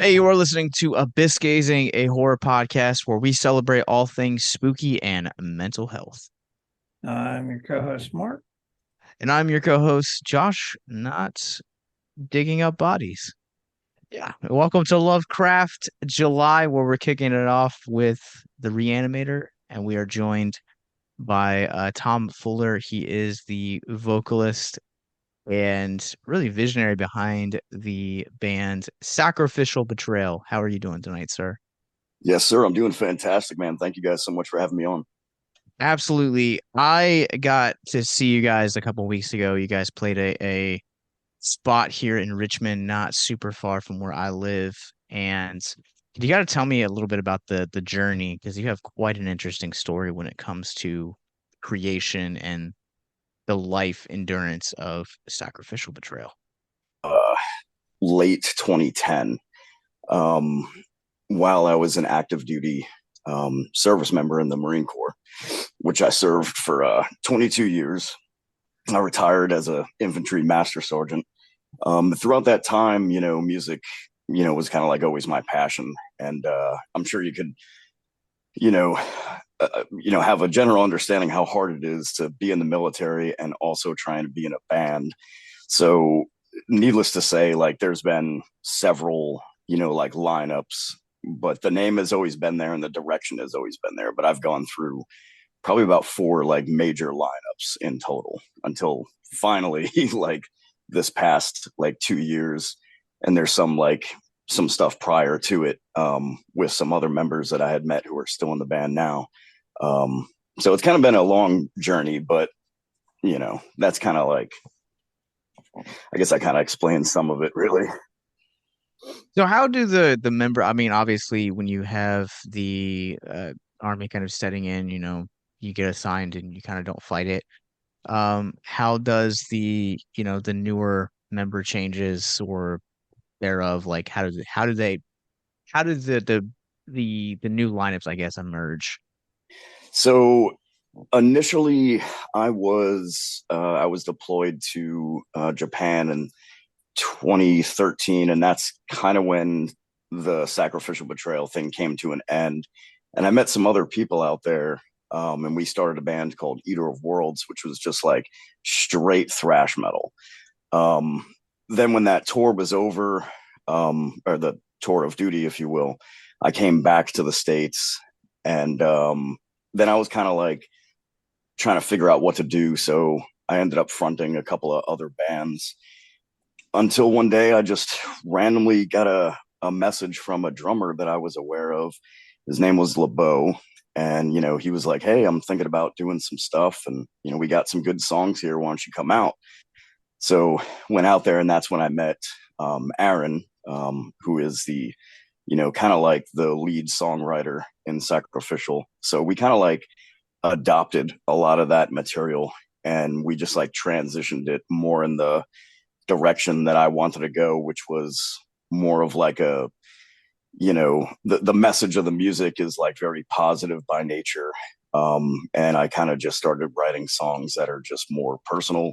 Hey, you are listening to Abyss Gazing, a horror podcast where we celebrate all things spooky and mental health. I'm your co-host Mark. And I'm your co-host, Josh, not digging up bodies. Yeah. Welcome to Lovecraft July, where we're kicking it off with the Re-Animator, and we are joined by Tom Fuller. He is the vocalist and really visionary behind the band Sacrificial Betrayal. How are you doing tonight, sir? Yes, sir. I'm doing fantastic, man. Thank you guys so much for having me on. Absolutely. I got to see you guys a couple weeks ago. You guys played a spot here in Richmond, not super far from where I live. And you got to tell me a little bit about the journey because you have quite an interesting story when it comes to creation and the life endurance of sacrificial betrayal. Uh, Late 2010, um, while I was an active duty service member in the Marine Corps, which I served for 22 years. I retired as a infantry master sergeant. Throughout that time, music, was kind of like always my passion, and I'm sure you could, you know, have a general understanding how hard it is to be in the military and also trying to be in a band. So, needless to say, like there's been several, like lineups, but the name has always been there and the direction has always been there. But I've gone through probably about four like major lineups in total until finally like this past like 2 years. And there's some stuff prior to it with some other members that I had met who are still in the band now. um, so it's kind of been a long journey, but that's kind of like, I guess I kind of explained some of it really. So how do the member, I mean, obviously when you have the army kind of setting in, you get assigned and you kind of don't fight it. How does the newer member changes or thereof, like how does the new lineups, I guess, emerge? So initially I was deployed to Japan in 2013, and that's kind of when the sacrificial betrayal thing came to an end. And I met some other people out there, and we started a band called Eater of Worlds, which was just like straight thrash metal. um, then when that tour was over, or the tour of duty if you will, I came back to the States, and then I was kind of like trying to figure out what to do. So I ended up fronting a couple of other bands until one day I just randomly got a message from a drummer that I was aware of. His name was LeBeau. And, he was like, "Hey, I'm thinking about doing some stuff. And, we got some good songs here. Why don't you come out?" So went out there, and that's when I met Aaron, who is the, kind of like the lead songwriter in Sacrificial. So we kind of like adopted a lot of that material, and we just like transitioned it more in the direction that I wanted to go, which was more of like the message of the music is like very positive by nature. And I kind of just started writing songs that are just more personal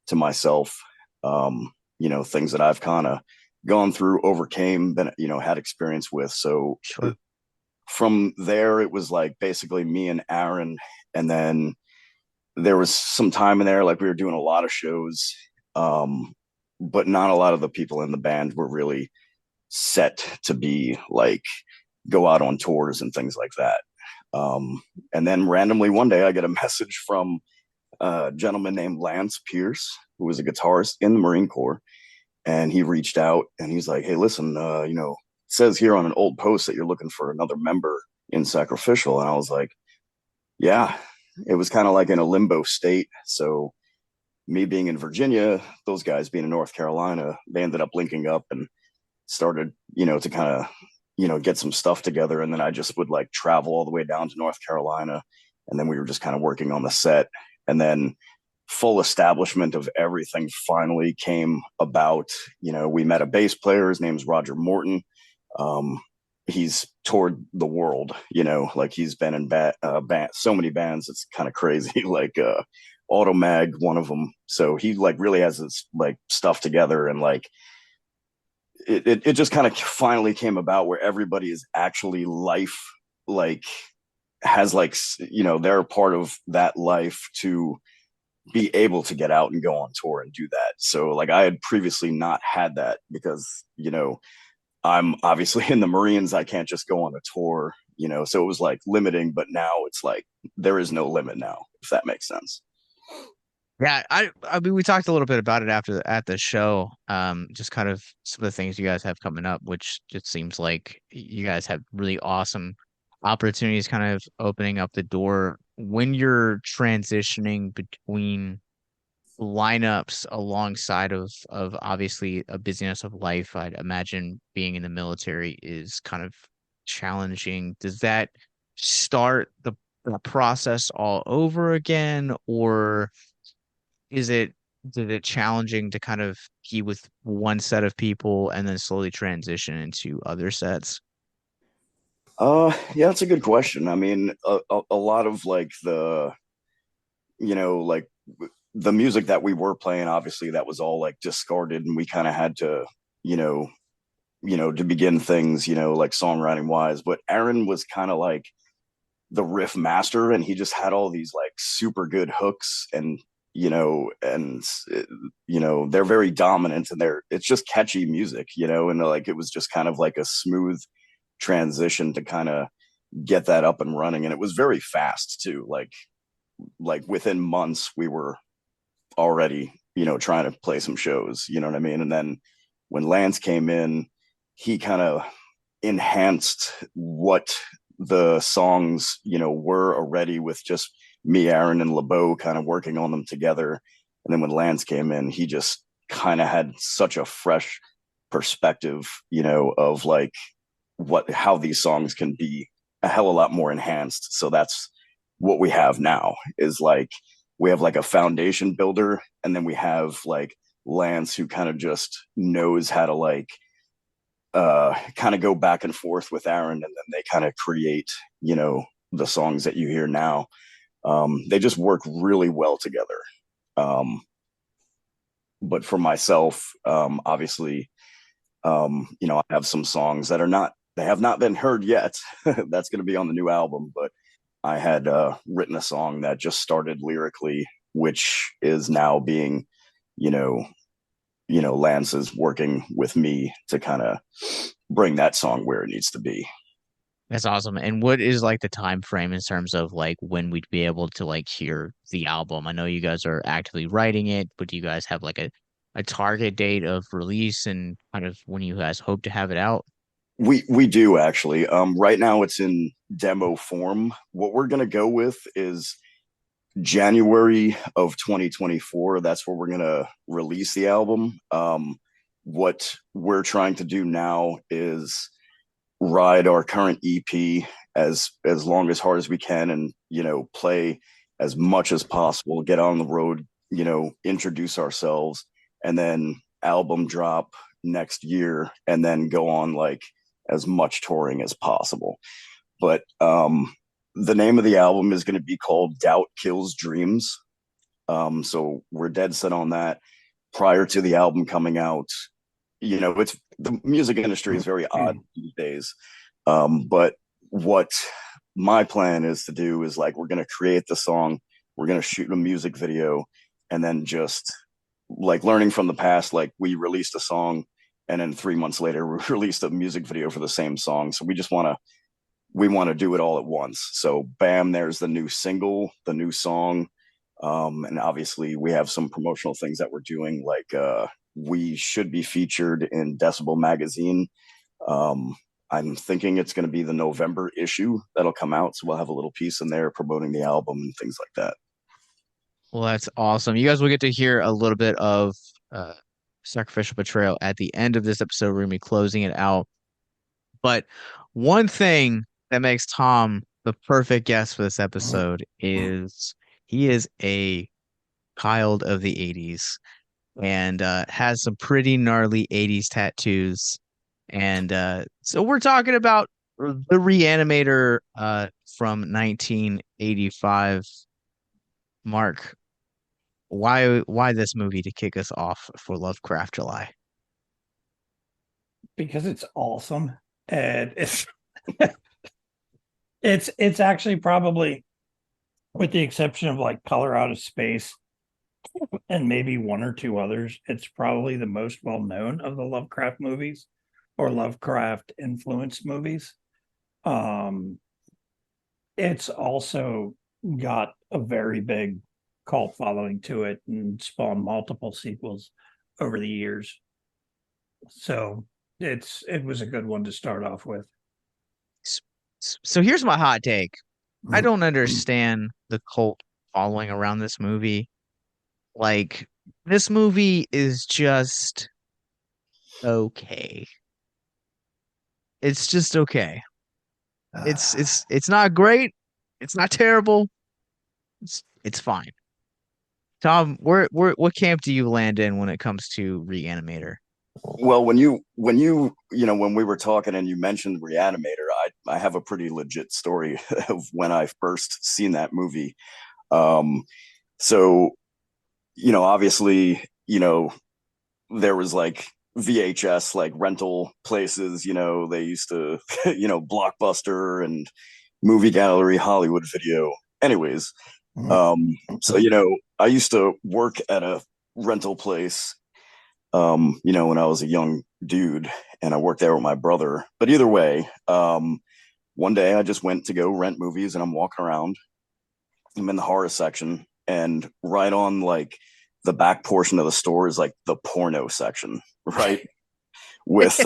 to myself. Things that I've kind of gone through, overcame, been, had experience with. So Sure. from there, it was like basically me and Aaron. And then there was some time in there, like we were doing a lot of shows. But not a lot of the people in the band were really set to be like go out on tours and things like that. And then randomly one day I get a message from a gentleman named Lance Pierce, who was a guitarist in the Marine Corps. And he reached out and he's like, "Hey, listen, it says here on an old post that you're looking for another member in Sacrificial." And I was like, yeah, it was kind of like in a limbo state. So me being in Virginia, those guys being in North Carolina, they ended up linking up and started, to kind of, get some stuff together. And then I just would like travel all the way down to North Carolina. And then we were just kind of working on the set. And then full establishment of everything finally came about. We met a bass player. His name's Roger Morton. Um, he's toured the world, like he's been in so many bands. It's kind of crazy. Like, Automag, one of them. So he like really has his like stuff together, and like it just kind of finally came about where everybody is actually life, like has like they're a part of that life to be able to get out and go on tour and do that. So like I had previously not had that because I'm obviously in the Marines. I can't just go on a tour, so it was like limiting, but now it's like there is no limit now, if that makes sense. Yeah, I mean we talked a little bit about it at the show. Just kind of some of the things you guys have coming up, which just seems like you guys have really awesome opportunities kind of opening up the door when you're transitioning between lineups alongside of obviously a busyness of life. I'd imagine being in the military is kind of challenging. Does that start the process all over again, or is it challenging to kind of be with one set of people and then slowly transition into other sets? Yeah, that's a good question. I mean, a lot of like like the music that we were playing, obviously that was all like discarded, and we kind of had to, you know, to begin things, like songwriting wise. But Aaron was kind of like the riff master, and he just had all these like super good hooks, and they're very dominant, and it's just catchy music, and like it was just kind of like a smooth transition to kind of get that up and running, and it was very fast too. Like within months we were already trying to play some shows, you know what I mean? And then when Lance came in, he kind of enhanced what the songs were already, with just me, Aaron, and LeBeau kind of working on them together. And then when Lance came in, he just kind of had such a fresh perspective, of like how these songs can be a hell of a lot more enhanced. So that's what we have now, is like we have like a foundation builder, and then we have like Lance, who kind of just knows how to like kind of go back and forth with Aaron, and then they kind of create, the songs that you hear now. They just work really well together. Um, but for myself, obviously, I have some songs that they have not been heard yet. That's going to be on the new album, but I had written a song that just started lyrically, which is now being, you know, Lance is working with me to kind of bring that song where it needs to be. That's awesome. And what is like the time frame in terms of like when we'd be able to like hear the album? I know you guys are actively writing it, but do you guys have like a target date of release and kind of when you guys hope to have it out? We do actually. Right now it's in demo form. What we're gonna go with is January of 2024. That's where we're gonna release the album. What we're trying to do now is ride our current EP as long as hard as we can, and play as much as possible, get on the road, introduce ourselves, and then album drop next year, and then go on like as much touring as possible. But the name of the album is going to be called Doubt Kills Dreams. So we're dead set on that. Prior to the album coming out, it's the music industry is very odd these days. But what my plan is to do is like we're going to create the song, we're going to shoot a music video, and then just like learning from the past, like we released a song, and then 3 months later we released a music video for the same song. So we want to do it all at once. So bam, there's the new single, the new song. And obviously we have some promotional things that we're doing, like we should be featured in Decibel magazine. I'm thinking it's going to be the November issue that'll come out, so we'll have a little piece in there promoting the album and things like that. Well, that's awesome. You guys will get to hear a little bit of uh Sacrificial Betrayal at the end of this episode. We're gonna be closing it out. But one thing that makes Tom the perfect guest for this episode is he is a child of the 80s and has some pretty gnarly 80s tattoos. And so we're talking about the Re-Animator from 1985. Mark, why this movie to kick us off for Lovecraft July? because it's awesome. And it's actually probably, with the exception of like Color Out of Space and maybe one or two others, it's probably the most well known of the Lovecraft movies or Lovecraft influenced movies. Um, it's also got a very big cult following to it and spawned multiple sequels over the years. So it was a good one to start off with. So here's my hot take. I don't understand the cult following around this movie. Like, this movie is just okay. It's just okay. It's not great. It's not terrible. It's fine. Tom, what camp do you land in when it comes to Re-Animator? Well, when we were talking and you mentioned Re-Animator, I have a pretty legit story of when I first seen that movie. Um, so, obviously, there was like VHS like rental places, they used to, Blockbuster and Movie Gallery, Hollywood Video. Anyways, so I used to work at a rental place, when I was a young dude, and I worked there with my brother. But either way, one day I just went to go rent movies, and I'm walking around. I'm in the horror section, and right on like the back portion of the store is like the porno section, right? With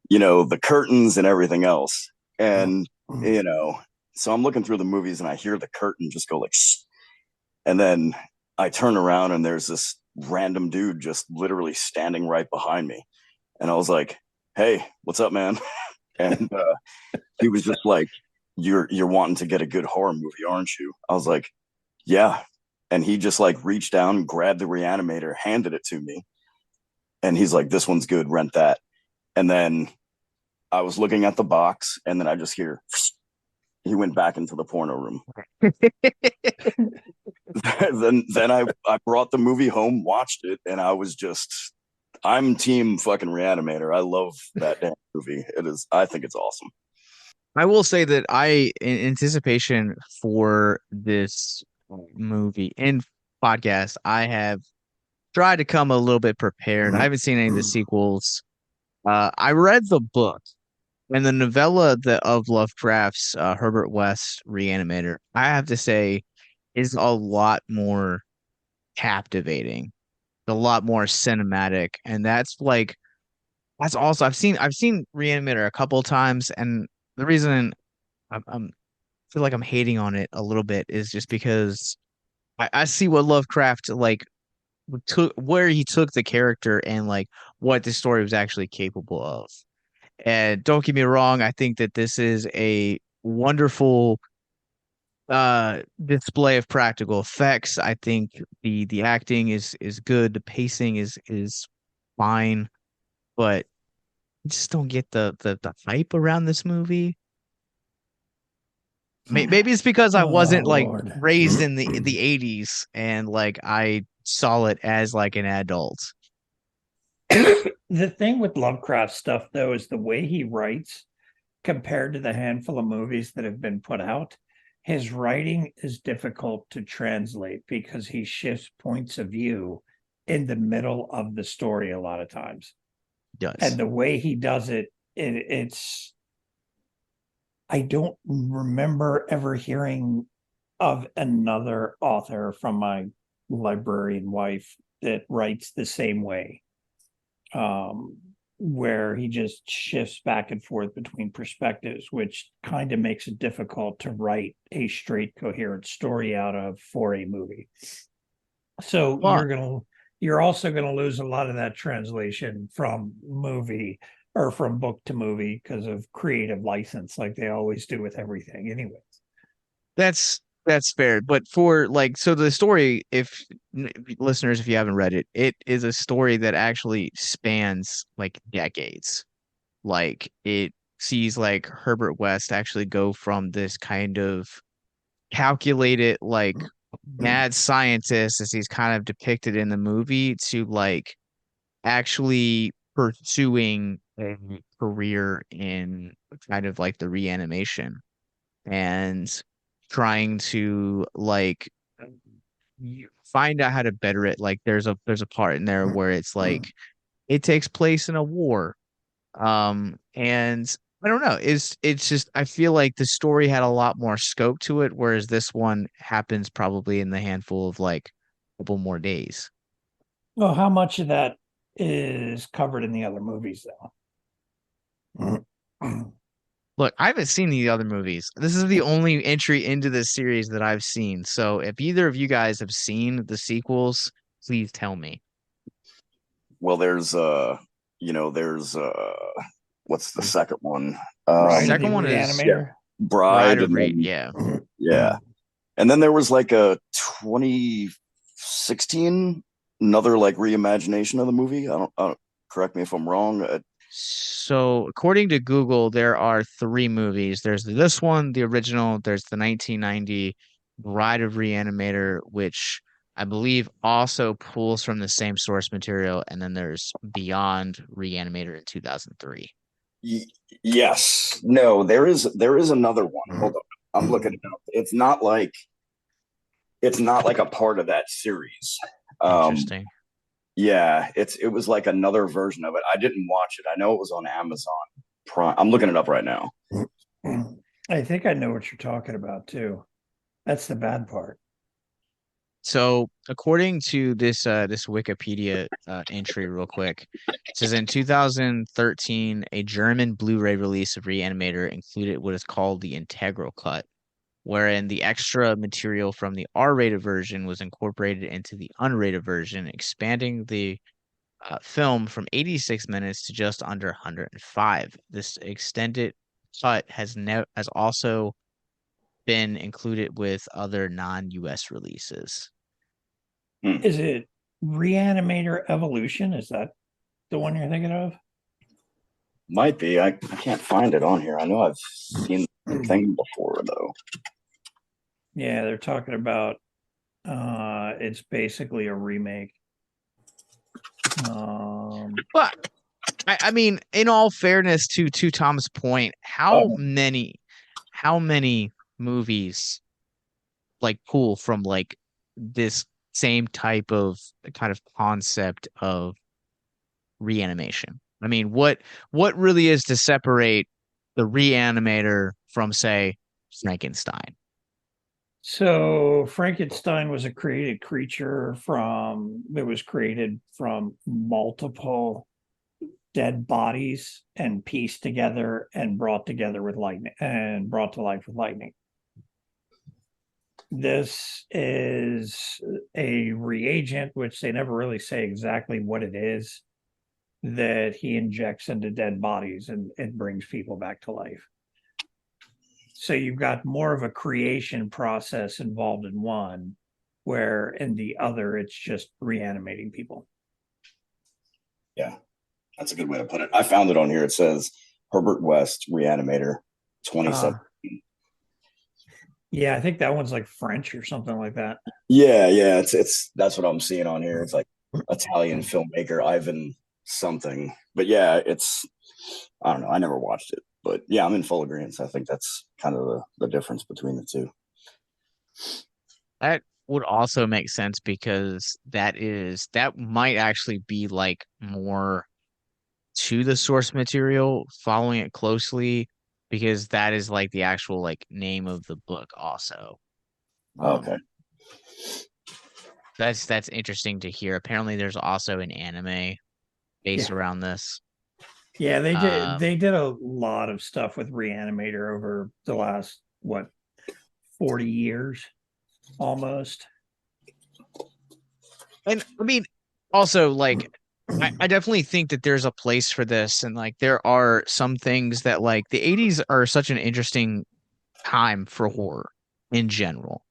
the curtains and everything else. And so I'm looking through the movies, and I hear the curtain just go like shh. And then I turn around, and there's this random dude just literally standing right behind me. And I was like, "Hey, what's up, man?" And he was just like, "You're wanting to get a good horror movie, aren't you?" I was like, "Yeah." And he just like reached down, grabbed the Re-Animator, handed it to me, and he's like, "This one's good, rent that." And then I was looking at the box, and then I just hear he went back into the porno room. then I brought the movie home, watched it, and I'm team fucking Re-Animator. I love that damn movie. I think it's awesome. I will say that in anticipation for this movie and podcast, I have tried to come a little bit prepared. I haven't seen any of the sequels. I read the book and the novella of Lovecraft's Herbert West Reanimator. I have to say is a lot more captivating, a lot more cinematic, and that's also I've seen Re-Animator a couple of times, and the reason I'm feel like I'm hating on it a little bit is just because I see what Lovecraft like took where he took the character and like what the story was actually capable of. And don't get me wrong, I think that this is a wonderful display of practical effects. I think the acting is good, the pacing is fine, but I just don't get the hype around this movie. Maybe it's because I Oh wasn't like Lord. raised in the 80s and like I saw it as like an adult. The thing with Lovecraft stuff, though, is the way he writes compared to the handful of movies that have been put out. His writing is difficult to translate because he shifts points of view in the middle of the story a lot of times. Does. And the way he does it's I don't remember ever hearing of another author from my librarian wife that writes the same way, where he just shifts back and forth between perspectives, which kind of makes it difficult to write a straight, coherent story out of for a movie. So you're also gonna lose a lot of that translation from movie or from book to movie because of creative license, like they always do with everything, anyways. That's fair. But for like, so the story, if listeners, if you haven't read it, it is a story that actually spans like decades. Like it sees like Herbert West actually go from this kind of calculated, like mad scientist as he's kind of depicted in the movie to like actually pursuing a career in kind of like the reanimation and trying to like find out how to better it. Like there's a part in there where it's like it takes place in a war. And I don't know, it's just I feel like the story had a lot more scope to it, whereas this one happens probably in the handful of like a couple more days. Well, how much of that is covered in the other movies, though? Look, I haven't seen the other movies. This is the only entry into this series that I've seen. So if either of you guys have seen the sequels, please tell me. Well, there's what's the second one? Bride of the Second one is Yeah, Re-Animator. Bride Bride, of and Re then yeah. yeah, and then there was like a 2016 another like reimagination of the movie. I don't correct me if I'm wrong. So according to Google, there are three movies. There's this one, the original, there's the 1990 Bride of Re-Animator, which I believe also pulls from the same source material, and then there's Beyond Re-Animator in 2003. Y- yes, no, there is another one. Hold on, I'm looking it up. It's not like a part of that series. Um, Interesting. yeah, it was like another version of it. I didn't watch it. I know it was on Amazon Prime. I'm looking it up right now. I think I know what you're talking about too. That's the bad part. So, according to this Wikipedia entry, real quick, it says in 2013, a German Blu-ray release of Reanimator included what is called the Integral Cut, wherein the extra material from the R-rated version was incorporated into the unrated version, expanding the film from 86 minutes to just under 105. This extended cut has also been included with other non-US releases. Hmm. Is it Re-Animator Evolution? Is that the one you're thinking of? Might be. I can't find it on here. I know I've seen the thing before though. Yeah, they're talking about it's basically a remake. But I mean, in all fairness to Tom's point, Oh, how many movies like pull from like this same type of kind of concept of reanimation? I mean, what really is to separate the reanimator from, say, Frankenstein? So Frankenstein was a created creature from that was created from multiple dead bodies and pieced together and brought together with lightning and brought to life with lightning. This is a reagent, which they never really say exactly what it is, that he injects into dead bodies and it brings people back to life. So you've got more of a creation process involved in one, where in the other, it's just reanimating people. yeah, that's a good way to put it. I found it on here. It says Herbert West Reanimator 27. Yeah, I think that one's like French or something like that. Yeah, it's that's what I'm seeing on here. It's like Italian filmmaker Ivan something. But yeah, I don't know. I never watched it, but yeah, I'm in full agreement. I think that's kind of the difference between the two. That would also make sense because that might actually be like more to the source material, following it closely, because that is like the actual like name of the book also. Okay. Um, that's interesting to hear. Apparently, there's also an anime based Yeah. around this. Yeah, they did Um, they did a lot of stuff with Re-Animator over the last 40 years almost. and I mean, also like I definitely think that there's a place for this, and like there are some things that like the 80s are such an interesting time for horror in general,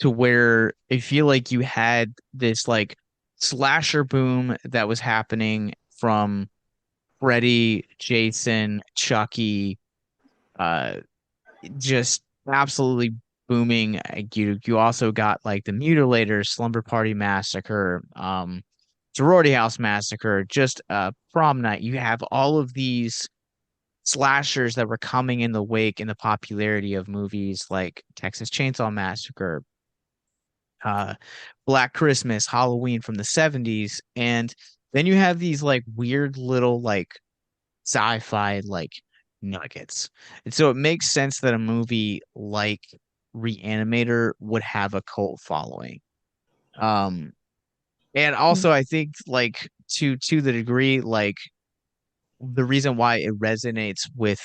to where I feel like you had this like slasher boom that was happening from Freddy, Jason, Chucky, uh, just absolutely booming. You also got like the Mutilators, Slumber Party Massacre, Sorority House Massacre, just Prom Night. You have all of these slashers that were coming in the wake in the popularity of movies like Texas Chainsaw Massacre, uh, Black Christmas, Halloween from the 70s, and then you have these like weird little like sci-fi like nuggets. And so it makes sense that a movie like Re-Animator would have a cult following. Um and also I think like to the degree like the reason why it resonates with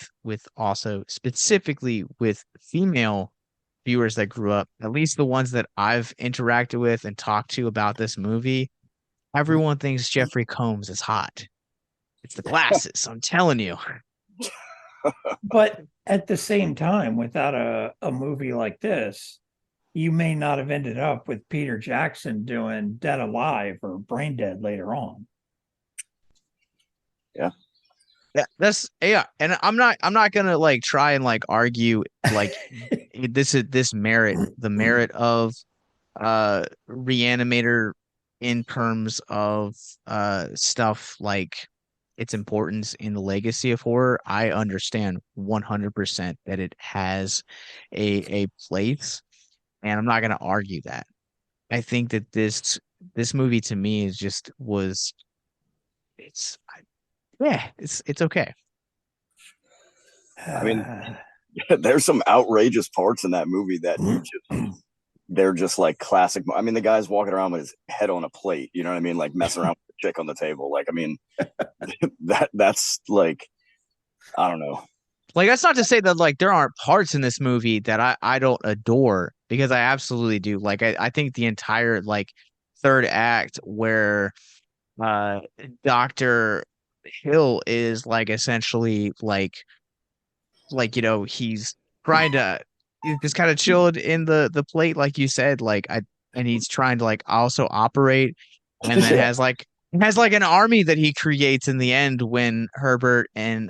also specifically with female viewers that grew up, at least the ones that I've interacted with and talked to about this movie, everyone thinks Jeffrey-Combs is hot. It's the glasses, I'm telling you. But at the same time, without a movie like this, you may not have ended up with Peter Jackson doing Dead Alive or Brain Dead later on. Yeah. Yeah, and I'm not gonna like try and like argue like this merit the merit of Re-Animator in terms of stuff like its importance in the legacy of horror. I understand 100% that it has a place, and I'm not gonna argue that. I think that this movie to me is just was it's yeah, it's okay. I mean, there's some outrageous parts in that movie that they're just like classic. I mean, the guy's walking around with his head on a plate, you know what I mean? Like messing around with the chick on the table. Like, I mean, that's like, I don't know. Like that's not to say that like there aren't parts in this movie that I don't adore, because I absolutely do. Like I think the entire like third act where uh Dr. Hill is like essentially like he's trying to he's just kind of chilled in the plate like you said, like I and he's trying to like also operate, and then Yeah. has like an army that he creates in the end when Herbert and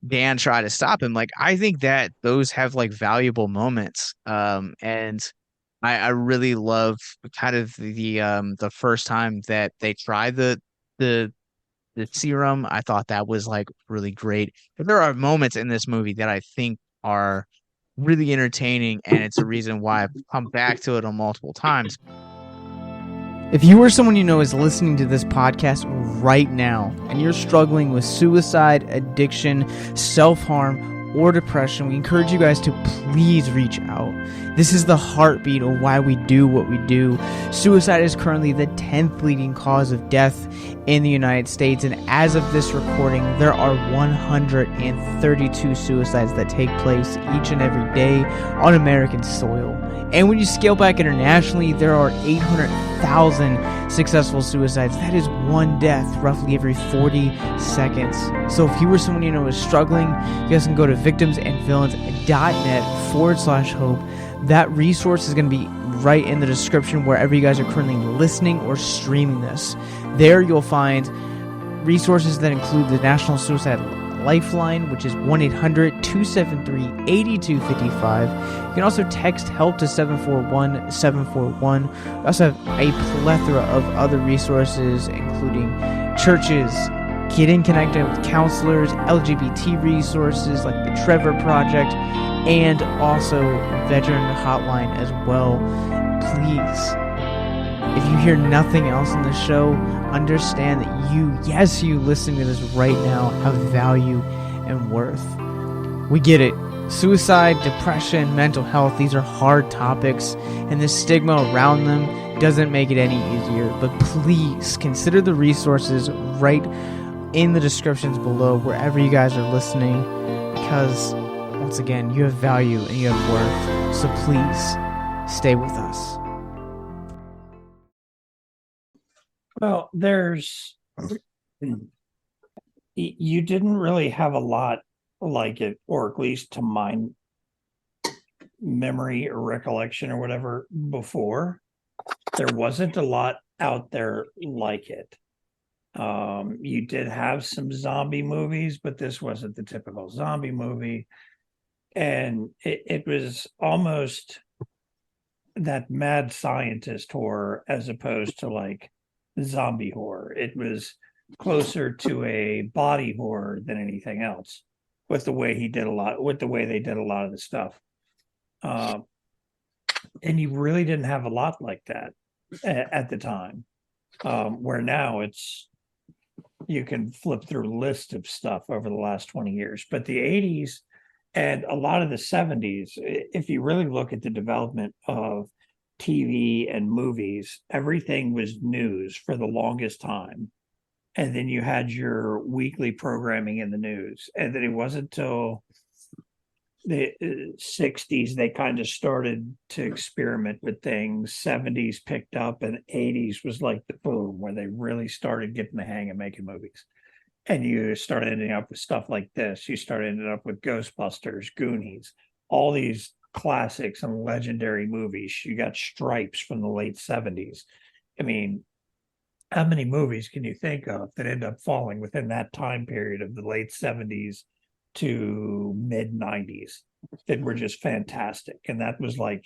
Dan try to stop him. Like I think that those have like valuable moments. And I really love kind of the first time that they try the the serum. I thought that was like really great. But there are moments in this movie that I think are really entertaining, and it's a reason why I've come back to it on multiple times. If you or someone you know is listening to this podcast right now and you're struggling with suicide, addiction, self-harm, or depression, we encourage you guys to please reach out. This is the heartbeat of why we do what we do. Suicide is currently the 10th leading cause of death in the United States, and as of this recording, there are 132 suicides that take place each and every day on American soil. And when you scale back internationally, there are 800,000 successful suicides. That is one death roughly every 40 seconds. So if you or someone you know is struggling, you guys can go to victimsandvillains.net/hope. That resource is going to be right in the description wherever you guys are currently listening or streaming this. There you'll find resources that include the National Suicide Lifeline, which is 1-800-273-8255. You can also text HELP to 741-741. We also have a plethora of other resources, including churches, getting connected with counselors, LGBT resources like the Trevor Project, and also veteran hotline as well. Please, if you hear nothing else in the show, understand that you listening to this right now have value and worth. We get it. Suicide, depression, mental health, these are hard topics, and the stigma around them doesn't make it any easier. But please consider the resources right in the descriptions below wherever you guys are listening, because once again, you have value and you have worth. So please stay with us. Well, you didn't really have a lot like it, or at least to my memory or recollection or whatever before. There wasn't a lot out there like it. You did have some zombie movies, but this wasn't the typical zombie movie. And it was almost that mad scientist horror as opposed to like zombie horror. It was closer to a body horror than anything else, with the way with the way they did a lot of the stuff. Uh, and you really didn't have a lot like that at the time. Where now it's you can flip through a list of stuff over the last 20 years. But the 80s and a lot of the 70s, if you really look at the development of TV and movies, everything was news for the longest time. And then you had your weekly programming in the news. And then it wasn't until the 60s they kind of started to experiment with things. 70s picked up, and 80s was like the boom where they really started getting the hang of making movies. And you start ending up with stuff like this. You start ending up with Ghostbusters, Goonies, all these classics and legendary movies. You got Stripes from the late 70s. I mean, how many movies can you think of that end up falling within that time period of the late 70s to mid 90s that were just fantastic? And that was like,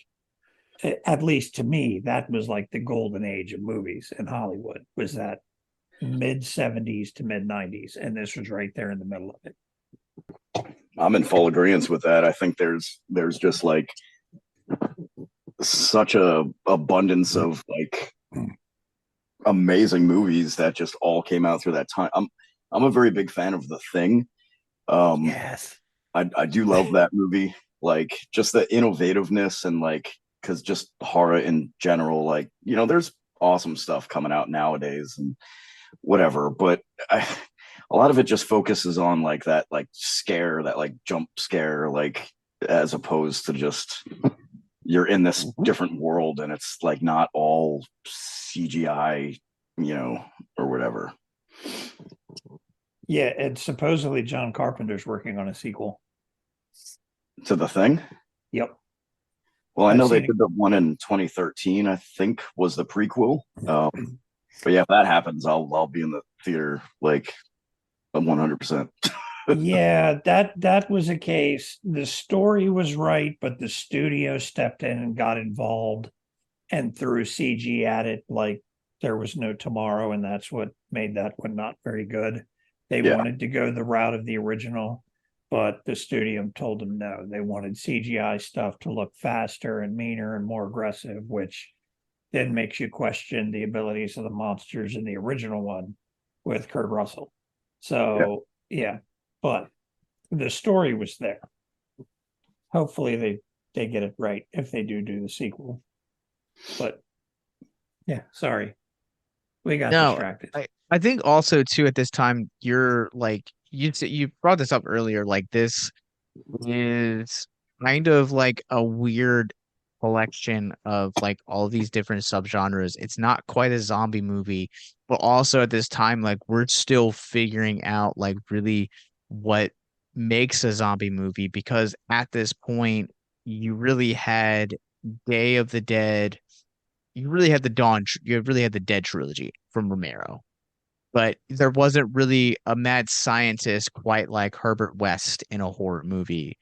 at least to me, that was like the golden age of movies in Hollywood, was that mid 70s to mid 90s. And this was right there in the middle of it. I'm in full agreement with that. I think there's just like such a abundance of like amazing movies that just all came out through that time. I'm a very big fan of The Thing. Yes. I do love that movie. Like just the innovativeness and like because just horror in general, like there's awesome stuff coming out nowadays and whatever, but a lot of it just focuses on like that like scare, that like jump scare, like as opposed to just you're in this different world and it's like not all CGI, or whatever. Yeah, and supposedly John Carpenter's working on a sequel. To The Thing? Yep. Well, I I've know they seen it. did the one in 2013, I think was the prequel. But yeah, if that happens, I'll be in the theater like 100%. Yeah, that was a case. The story was right, but the studio stepped in and got involved and threw CG at it like there was no tomorrow, and that's what made that one not very good. They Yeah, wanted to go the route of the original, but the studio told them no. They wanted CGI stuff to look faster and meaner and more aggressive, which then makes you question the abilities of the monsters in the original one with Kurt Russell. yeah. So yeah, but the story was there. Hopefully they get it right if they do the sequel. But yeah, sorry, we got No, distracted. I think also too at this time you're like you brought this up earlier, like this is kind of like a weird collection of like all these different subgenres. It's not quite a zombie movie, but also at this time, like we're still figuring out like really what makes a zombie movie because at this point you really had Day of the Dead, you really had you really had the Dead trilogy from Romero, but there wasn't really a mad scientist quite like Herbert West in a horror movie.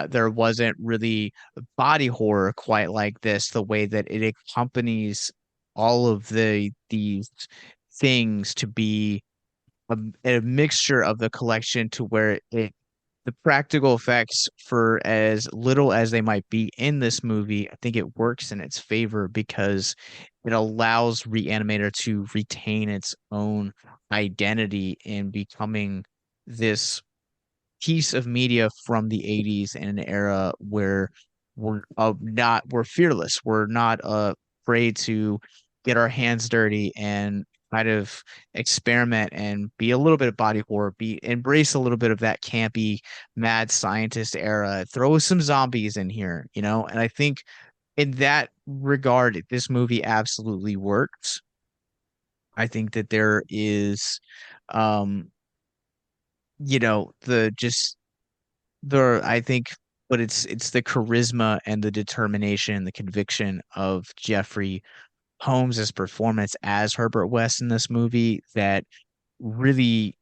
There wasn't really body horror quite like this, the way that it accompanies all of these things to be a mixture of the collection to where the practical effects for as little as they might be in this movie, I think it works in its favor because it allows Re-Animator to retain its own identity in becoming this piece of media from the 80s in an era where we're fearless. We're not afraid to get our hands dirty and kind of experiment and be a little bit of body horror, be embrace a little bit of that campy mad scientist era, throw some zombies in here, and I think in that regard this movie absolutely works. I think that there is um the just the I think but it's the charisma and the determination and the conviction of Jeffrey Holmes's performance as Herbert West in this movie that really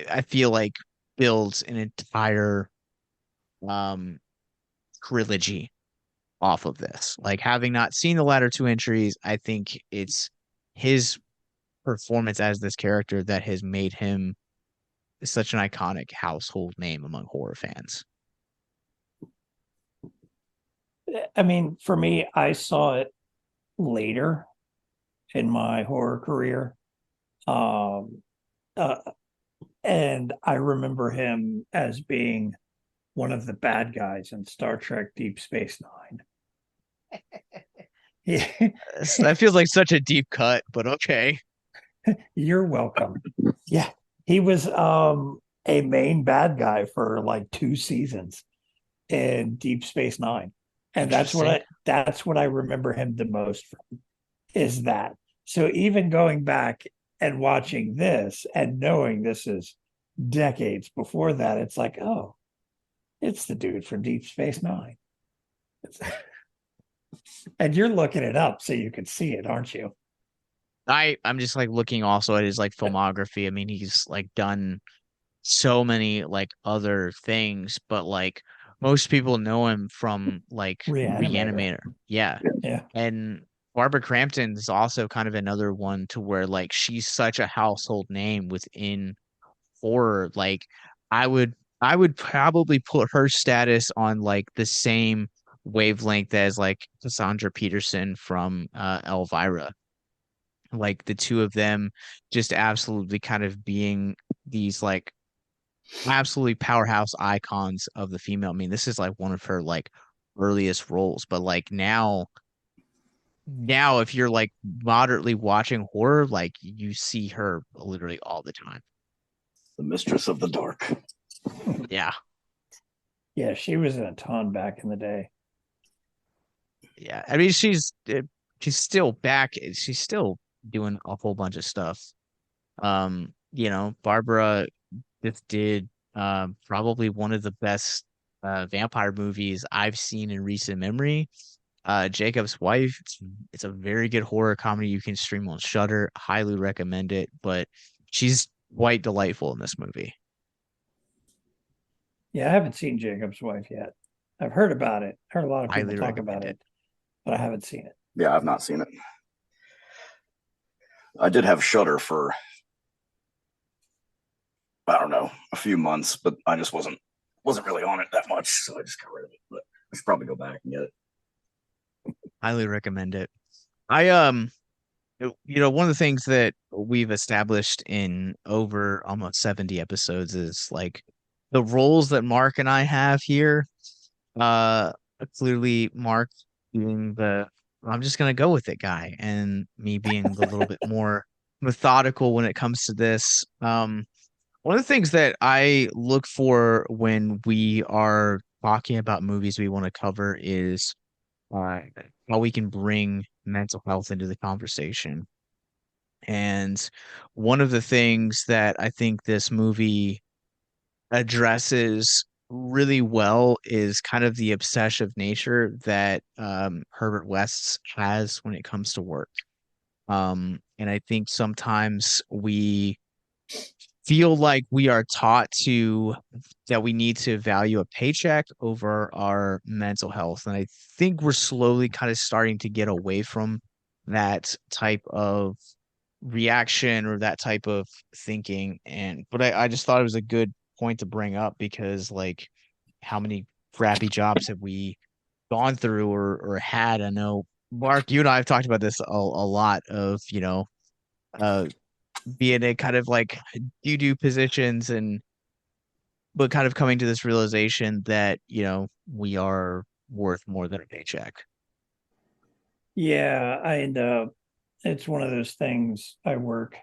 I feel like builds an entire um trilogy off of this. Like having not seen the latter two entries, I think it's his performance as this character that has made him such an iconic household name among horror fans. I mean, for me, I saw it later in my horror career. Um, uh, and I remember him as being one of the bad guys in Star Trek Deep Space Nine. Yeah, That feels like such a deep cut, but okay. you're welcome. Yeah, he was a main bad guy for like 2 seasons in Deep Space Nine. And that's what I remember him the most from, is that. So even going back and watching this and knowing this is decades before that, it's like, oh, it's the dude from Deep Space Nine. And you're looking it up so you can see it, aren't you? I'm just like looking also at his like filmography. I mean, he's like done so many like other things, but like most people know him from like Re-Animator. Re-Animator. Yeah. Yeah. And Barbara Crampton is also kind of another one to where like she's such a household name within horror. Like I would I would probably put her status on like the same wavelength as like Cassandra Peterson from Elvira. Like the two of them just absolutely kind of being these like absolutely powerhouse icons of the female. I mean, this is like one of her like earliest roles, but like now if you're like moderately watching horror, like you see her literally all the time. The mistress of the dark. Yeah. Yeah, she was in a ton back in the day. Yeah. I mean, she's still back. She's still doing a whole bunch of stuff. Barbara just did probably one of the best vampire movies I've seen in recent memory. Jacob's Wife. It's a very good horror comedy you can stream on Shudder. Highly recommend it. But she's quite delightful in this movie. Yeah, I haven't seen Jacob's Wife yet. I've heard about it. Heard a lot of people Highly talk about recommend it, but I haven't seen it. Yeah, I've not seen it. I did have Shudder for, I don't know, a few months, but I just wasn't really on it that much, so I just got rid of it. But I should probably go back and get it. Highly recommend it. I one of the things that we've established in over almost 70 episodes is like the roles that Mark and I have here. Uh Clearly Mark being the I'm just gonna go with it guy, and me being the little bit more methodical when it comes to this. One of the things that I look for when we are talking about movies we want to cover is uh, how we can bring mental health into the conversation. And one of the things that I think this movie addresses really well is kind of the obsessive nature that Herbert West has when it comes to work. And I think sometimes we feel like we are taught that we need to value a paycheck over our mental health. And I think we're slowly kind of starting to get away from that type of reaction or that type of thinking. But I just thought it was a good point to bring up because like how many crappy jobs have we gone through or had? I know Mark, you and I have talked about this a lot of, uh being in kind of like do positions but kind of coming to this realization that, we are worth more than a paycheck. Yeah, it's one of those things. I work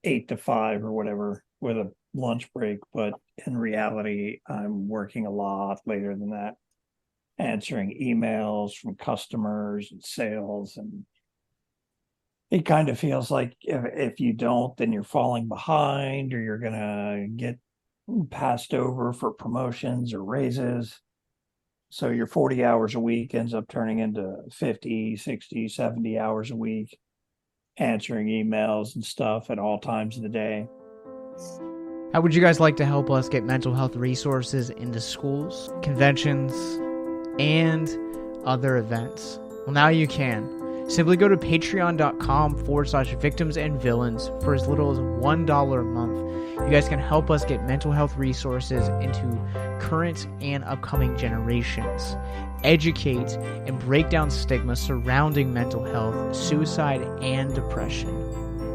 8 to 5 or whatever with a lunch break, but in reality, I'm working a lot later than that, answering emails from customers and sales. And it kind of feels like if you don't, then you're falling behind or you're going to get passed over for promotions or raises. So your 40 hours a week ends up turning into 50, 60, 70 hours a week, answering emails and stuff at all times of the day. How would you guys like to help us get mental health resources into schools, conventions, and other events? Well, now you can. Simply go to patreon.com/victims and villains for as little as $1 a month. You guys can help us get mental health resources into current and upcoming generations, educate and break down stigma surrounding mental health, suicide, and depression.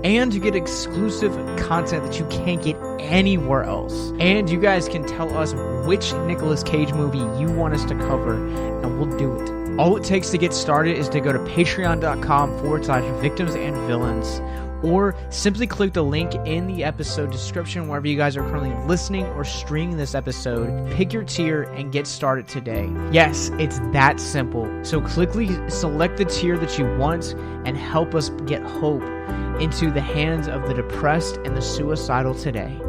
And you get exclusive content that you can't get anywhere else. And you guys can tell us which Nicolas Cage movie you want us to cover, and we'll do it. All it takes to get started is to go to patreon.com/victims and villains, or simply click the link in the episode description wherever you guys are currently listening or streaming this episode. Pick your tier and get started today. Yes, it's that simple. So quickly select the tier that you want and help us get hope into the hands of the depressed and the suicidal today.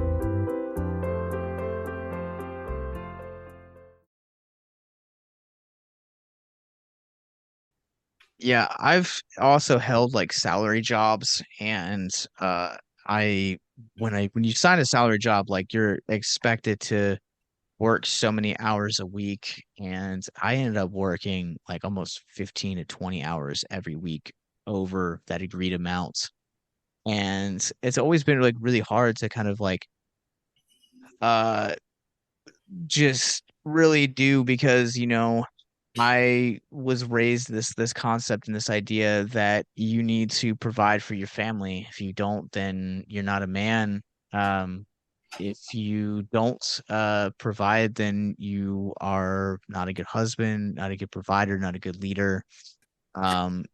Yeah, I've also held like salary jobs, and when you sign a salary job, like you're expected to work so many hours a week, and I ended up working like almost 15 to 20 hours every week over that agreed amount. And it's always been like really hard to kind of like uh just really do, because I was raised this concept and this idea that you need to provide for your family. If you don't, then you're not a man. Um, if you don't provide, then you are not a good husband, not a good provider, not a good leader. Um,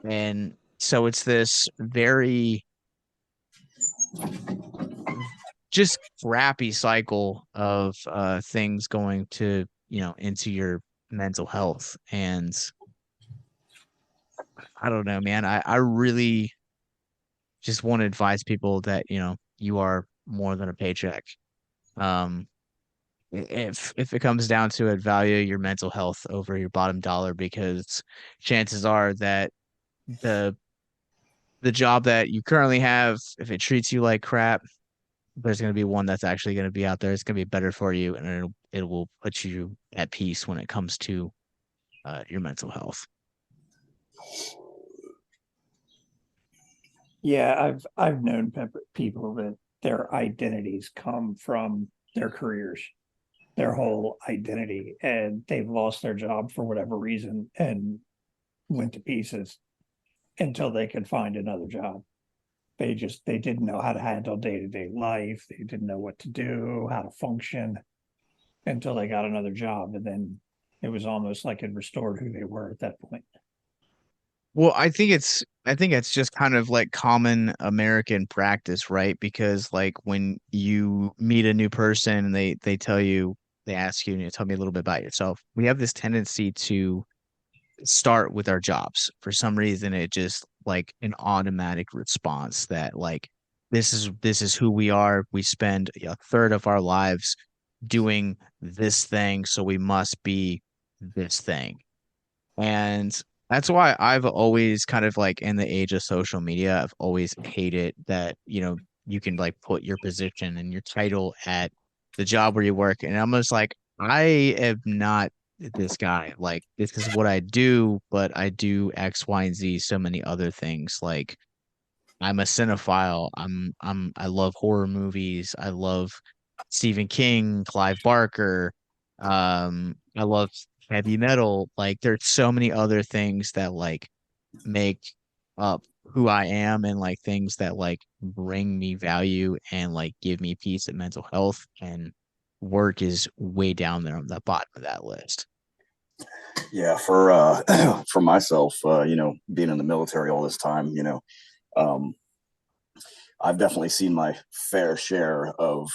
and so it's this very just crappy cycle of things going to into your mental health. And I don't know, man. I really just want to advise people that you are more than a paycheck. um if it comes down to it, value your mental health over your bottom dollar, because chances are that the the job that you currently have, if it treats you like crap, there's going to be one that's actually going to be out there. It's going to be better for you, and it will put you at peace when it comes to your mental health. Yeah, I've known people that their identities come from their careers, their whole identity, and they've lost their job for whatever reason and went to pieces until they could find another job. They didn't know how to handle day-to-day life. They didn't know what to do, how to function until they got another job. And then it was almost like it restored who they were at that point. Well, I think it's just kind of like common American practice, right? Because like when you meet a new person and they tell you, they ask you, tell me a little bit about yourself. We have this tendency to start with our jobs. For some reason, it just like an automatic response that like this is who we are. We spend a third of our lives doing this thing, so we must be this thing. And that's why I've always kind of like, in the age of social media, I've always hated that, you can like put your position and your title at the job where you work. And I'm just like, I am not this guy. Like, this is what I do, but I do X, Y, and Z, so many other things. Like, I'm a cinephile. I love horror movies. I love Stephen King, Clive Barker. I love heavy metal. Like there's so many other things that like make up who I am, and like things that like bring me value and like give me peace and mental health. And work is way down there on the bottom of that list. Yeah, for for myself, being in the military all this time, um, I've definitely seen my fair share of,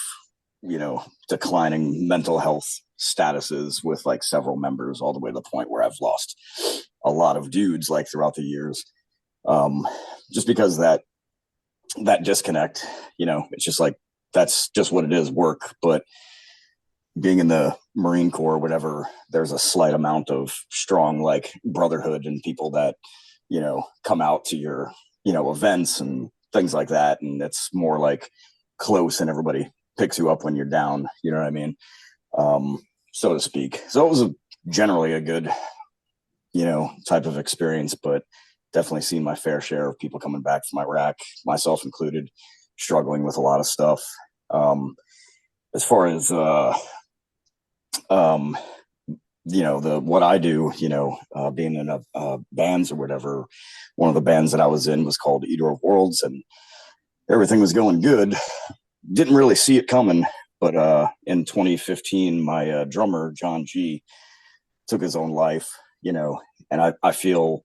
declining mental health statuses with like several members, all the way to the point where I've lost a lot of dudes like throughout the years. Just because that disconnect, it's just like, that's just what it is, work. But being in the Marine Corps or whatever, there's a slight amount of strong like brotherhood and people that, come out to your, events and things like that. And it's more like close, and everybody picks you up when you're down, you know what I mean? So to speak. So it was generally a good, type of experience. But definitely seen my fair share of people coming back from Iraq, myself included, struggling with a lot of stuff. As far as um, the what I do, being in bands or whatever. One of the bands that I was in was called Eater of Worlds, and everything was going good. Didn't really see it coming, but in 2015, my drummer John G took his own life. And I feel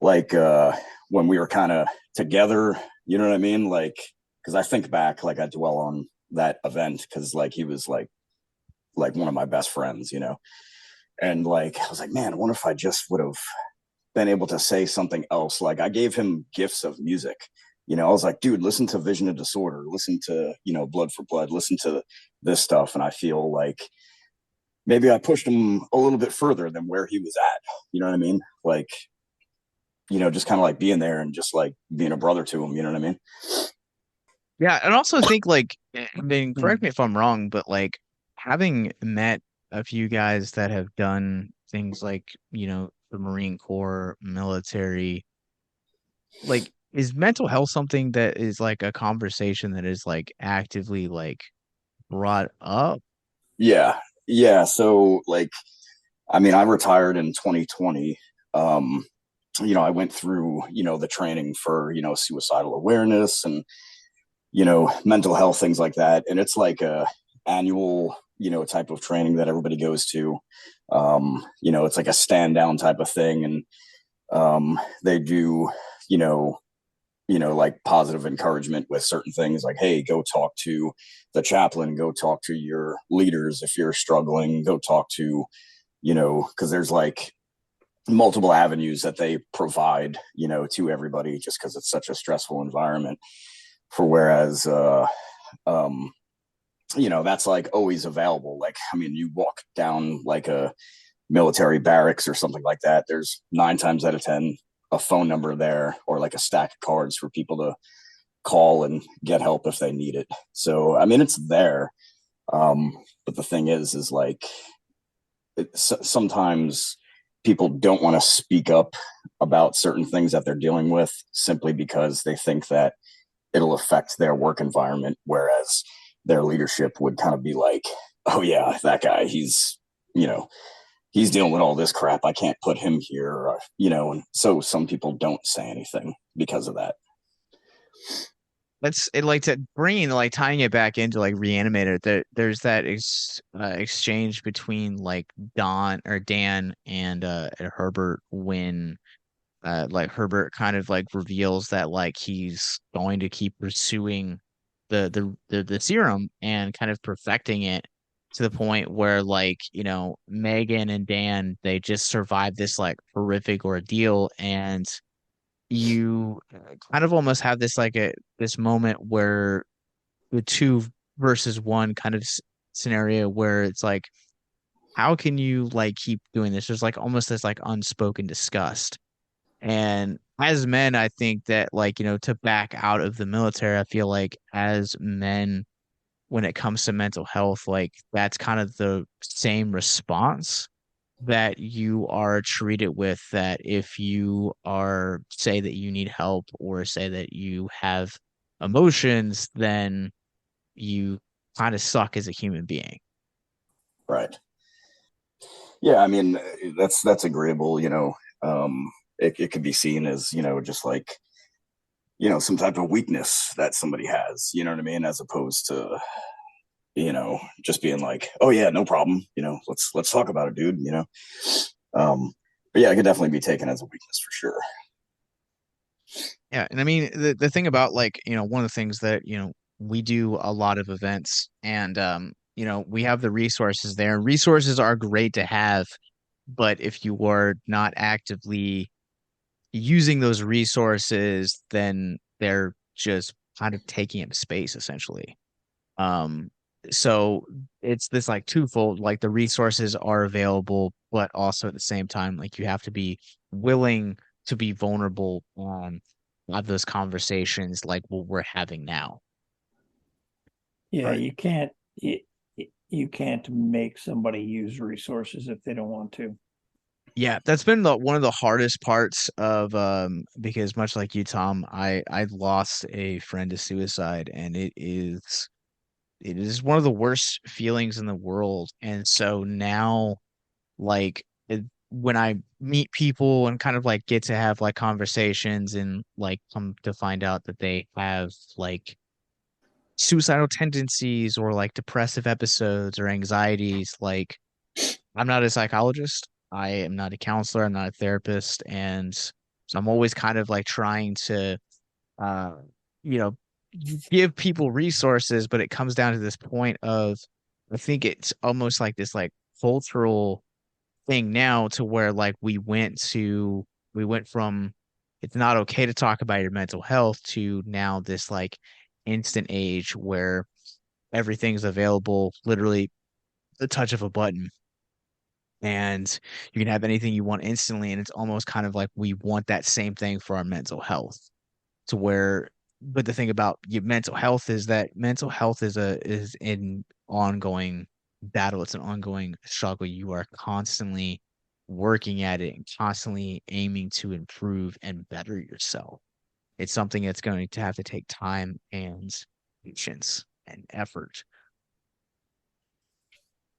like when we were kind of together, you know what I mean? Like, because I think back, like I dwell on that event because like he was like one of my best friends, and like I was like, man, I wonder if I just would have been able to say something else. Like I gave him gifts of music. I was like, dude, listen to Vision of Disorder, listen to, Blood for Blood, listen to this stuff. And I feel like maybe I pushed him a little bit further than where he was at. You know what I mean? Like, just kind of like being there and just like being a brother to him. You know what I mean? Yeah, and also think like, I mean, correct Mm. me if I'm wrong, but like having met a few guys that have done things like, the Marine Corps, military, like is mental health something that is like a conversation that is like actively like brought up? Yeah. Yeah. So like, I mean, I retired in 2020. Um, I went through, the training for, suicidal awareness and, mental health, things like that. And it's like a annual, type of training that everybody goes to. It's like a stand down type of thing. And they do, you know, like positive encouragement with certain things like, hey, go talk to the chaplain, go talk to your leaders if you're struggling, go talk to, because there's like multiple avenues that they provide, to everybody just because it's such a stressful environment. For whereas, um, that's like always available. Like, I mean, you walk down like a military barracks or something like that. There's 9 times out of 10 a phone number there or like a stack of cards for people to call and get help if they need it. So, I mean, it's there. But the thing is like sometimes people don't want to speak up about certain things that they're dealing with simply because they think that it'll affect their work environment, whereas their leadership would kind of be like, oh yeah, that guy, you know he's dealing with all this crap, I can't put him here, and so some people don't say anything because of that. That's it, like to bringing like tying it back into like Re-Animator. There's that exchange between like Don or Dan and Herbert when like Herbert kind of like reveals that like he's going to keep pursuing the serum and kind of perfecting it to the point where like, Megan and Dan, they just survived this like horrific ordeal, and you kind of almost have this like this moment where the two versus one kind of scenario where it's like, how can you like keep doing this? There's like almost this like unspoken disgust. And as men, I think that like, to back out of the military, I feel like as men, when it comes to mental health, like that's kind of the same response that you are treated with, that if you are say that you need help or say that you have emotions, then you kind of suck as a human being. Right. Yeah, I mean, that's agreeable. It could be seen as, just like, some type of weakness that somebody has, you know what I mean, as opposed to, just being like, oh yeah, no problem, let's talk about it, dude. um but yeah, it could definitely be taken as a weakness for sure. Yeah, and I mean the thing about like, one of the things that, we do a lot of events, and we have the resources there. Resources are great to have, but if you are not actively using those resources, then they're just kind of taking up space essentially. Um, so it's this like twofold, like the resources are available, but also at the same time, like you have to be willing to be vulnerable and have those conversations like what we're having now. Yeah, Right. you can't make somebody use resources if they don't want to. Yeah, that's been one of the hardest parts of because much like you, Tom, I lost a friend to suicide, and it is one of the worst feelings in the world. And so now, like when I meet people and kind of like get to have like conversations and like come to find out that they have like suicidal tendencies or like depressive episodes or anxieties, like I'm not a psychologist. I am not a counselor. I'm not a therapist. And so I'm always kind of like trying to, uh, you know, give people resources, but it comes down to this point of, I think it's almost like this like cultural thing now to where like we went from it's not okay to talk about your mental health to now this like instant age where everything's available literally the touch of a button, and you can have anything you want instantly, and it's almost kind of like we want that same thing for our mental health to where, but the thing about your mental health is that mental health is an ongoing battle. It's an ongoing struggle. You are constantly working at it and constantly aiming to improve and better yourself. It's something that's going to have to take time and patience and effort.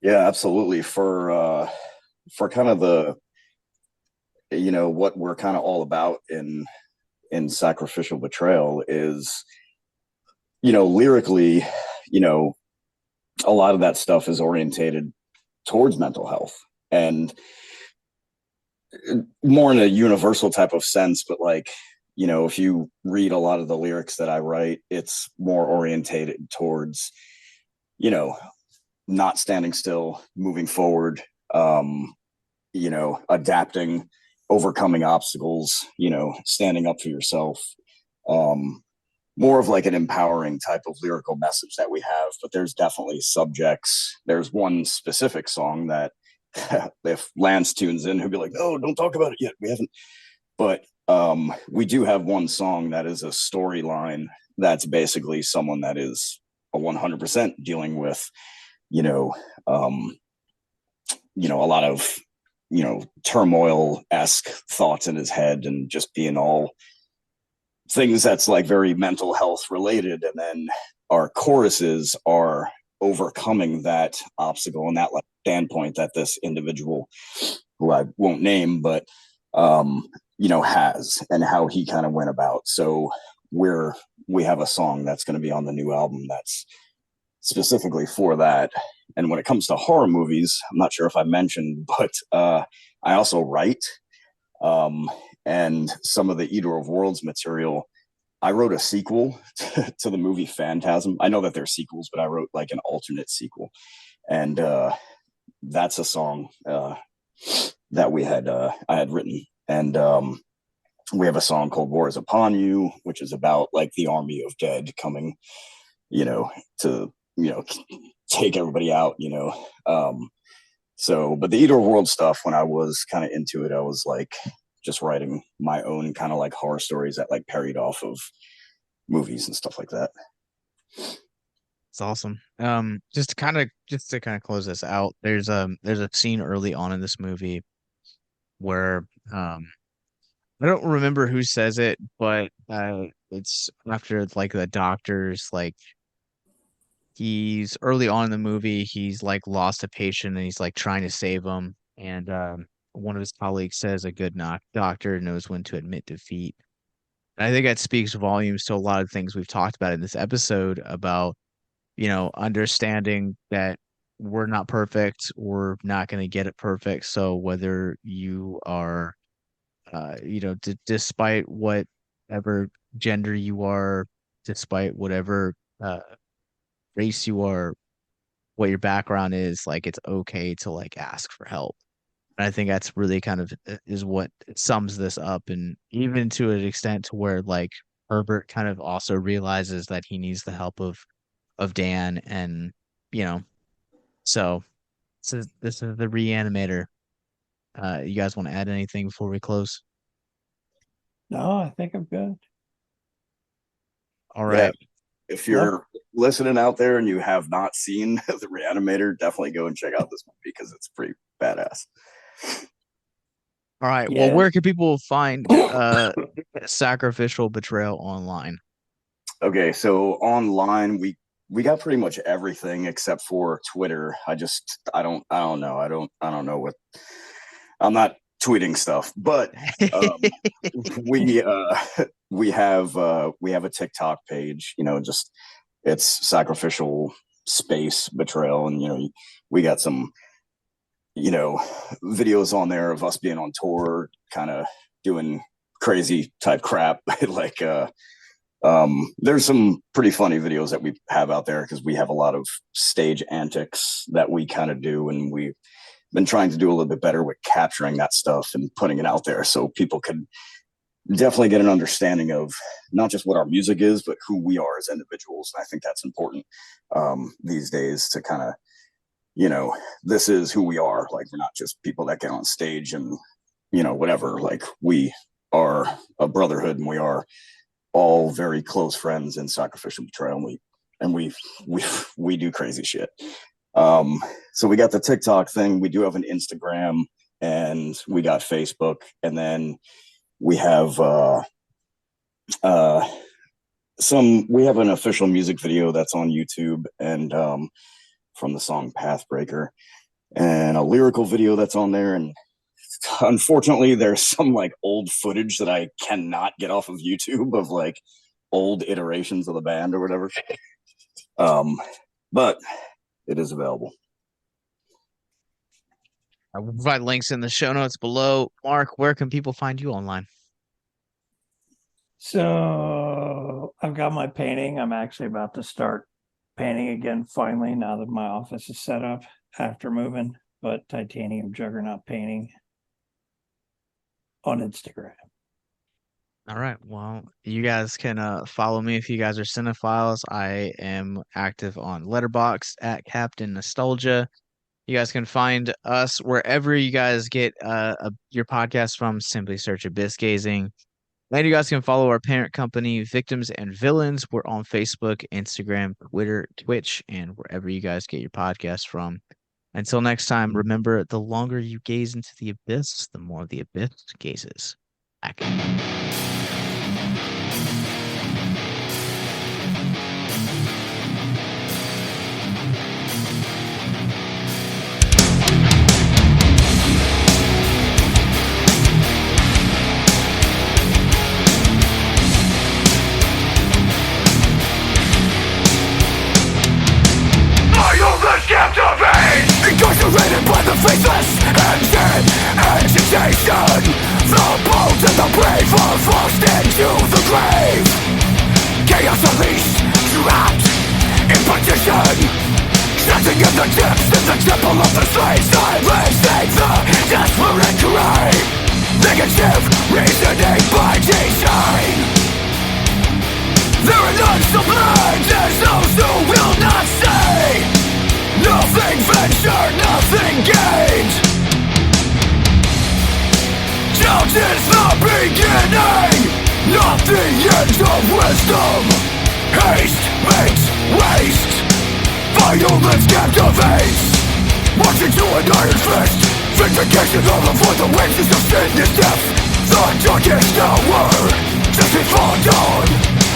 Yeah, absolutely. For kind of the what we're kind of all about in sacrificial betrayal is lyrically, you know a lot of that stuff is orientated towards mental health and more in a universal type of sense, but like if you read a lot of the lyrics that I write, it's more orientated towards you know not standing still, moving forward, adapting, overcoming obstacles, standing up for yourself. Um, More of like an empowering type of lyrical message that we have, but there's definitely subjects. There's one specific song that if Lance tunes in, he'll be like, "No, don't talk about it yet. We haven't." But we do have one song that is a storyline that's basically someone that is a 100% dealing with, you know, um, a lot of turmoil esque thoughts in his head and just being all things that's like very mental health related. And then our choruses are overcoming that obstacle and that like standpoint that this individual, who I won't name, but has, and how he kind of went about. So we have a song that's going to be on the new album that's specifically for that. And when it comes to horror movies, I'm not sure if I mentioned, but I also write. Um, and some of the Eater of Worlds material, I wrote a sequel to the movie Phantasm. I know that there's sequels, but I wrote like an alternate sequel. And that's a song that I had written. And we have a song called War is Upon You, which is about like the army of dead coming, to, take everybody out, but the Eater of World stuff, when I was kind of into it, I was like just writing my own kind of like horror stories that like parried off of movies and stuff like that. It's awesome. Just to kind of close this out, there's a scene early on in this movie where I don't remember who says it, but it's after like the doctor's like he's early on in the movie, he's like lost a patient and he's like trying to save him. And one of his colleagues says a good knock doctor knows when to admit defeat. And I think that speaks volumes to a lot of things we've talked about in this episode about, understanding that we're not perfect, we're not going to get it perfect. So whether you are, despite whatever gender you are, despite whatever race you are, what your background is, like it's okay to like ask for help. And I think that's really kind of is what sums this up, and even to an extent to where like Herbert kind of also realizes that he needs the help of Dan, and you know, so this is the Re-Animator. You guys want to add anything before we close? No, I think I'm good. All Yeah, right. if Love you're listening out there and you have not seen the Re-Animator, definitely go and check out this movie because it's pretty badass. All right. Well, Yeah. where can people find Sacrificial Betrayal online? Okay, so online we got pretty much everything except for Twitter. I don't know. I don't know what I'm not tweeting stuff, but um, we we have a TikTok page. Just it's sacrificial space betrayal, and we got some videos on there of us being on tour, kind of doing crazy type crap. Like there's some pretty funny videos that we have out there because we have a lot of stage antics that we kind of do, and we've been trying to do a little bit better with capturing that stuff and putting it out there so people can definitely get an understanding of not just what our music is, but who we are as individuals. And I think that's important these days to kind of, this is who we are. Like, we're not just people that get on stage and, whatever. Like, we are a brotherhood, and we are all very close friends in Sacrificial Betrayal, and we do crazy shit. So we got the TikTok thing. We do have an Instagram, and we got Facebook, and then we have we have an official music video that's on YouTube, and from the song Pathbreaker, and a lyrical video that's on there. And unfortunately, there's some like old footage that I cannot get off of YouTube of like old iterations of the band or whatever. But it is available. I will provide links in the show notes below. Mark, where can people find you online? So I've got my painting. I'm actually about to start painting again finally, now that my office is set up after moving. But Titanium Juggernaut Painting on Instagram. All right. Well, you guys can follow me if you guys are cinephiles. I am active on Letterboxd at Captain Nostalgia. You guys can find us wherever you guys get your podcast from. Simply search Abyss Gazing. And you guys can follow our parent company, Victims and Villains. We're on Facebook, Instagram, Twitter, Twitch, and wherever you guys get your podcast from. Until next time, remember, the longer you gaze into the abyss, the more the abyss gazes back. Incarcerated by the faceless engine agitation. The bones and the brave are forced into the grave. Chaos unleashed, trapped in partition. Shouting in the depths in the temple of the slaves, silencing the desperate cry. Negative reasoning by design. There are none so blind as those who will not say. Nothing ventured, nothing gained. Doubt is the beginning, not the end of wisdom. Haste makes waste. Violence captivates. Marching to an iron fist. Vindication of avoid the wages of sin is death. The darkest hour, just before dawn.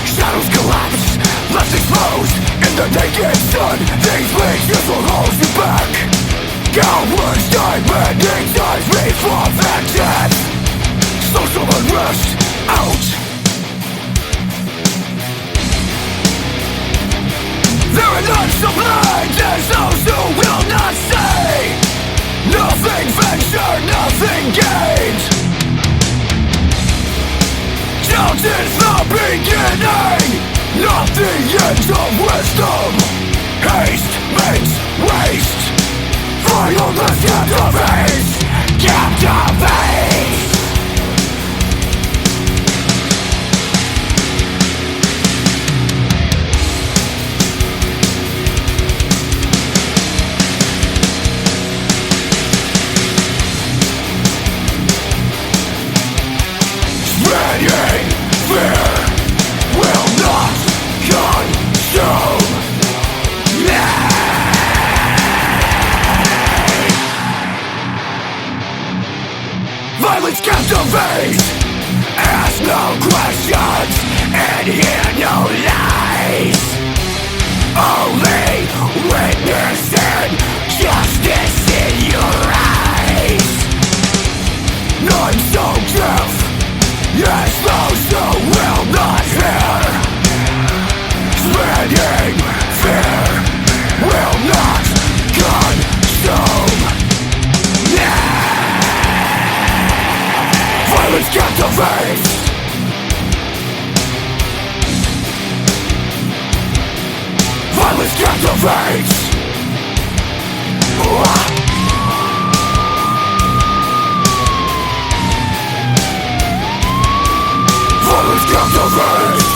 Shadows collapse, left exposed in the naked sun. These leeches will hold you back. Cowards die many times before their death. Social unrest, out. There are none so blind as those who will not say. Nothing ventured, nothing gained. Doubt is the beginning, not the end of wisdom. Haste makes waste. Violence captivates, captivates. Spreading fear will not consume me. captivates. Violence captivates. Violence captivates.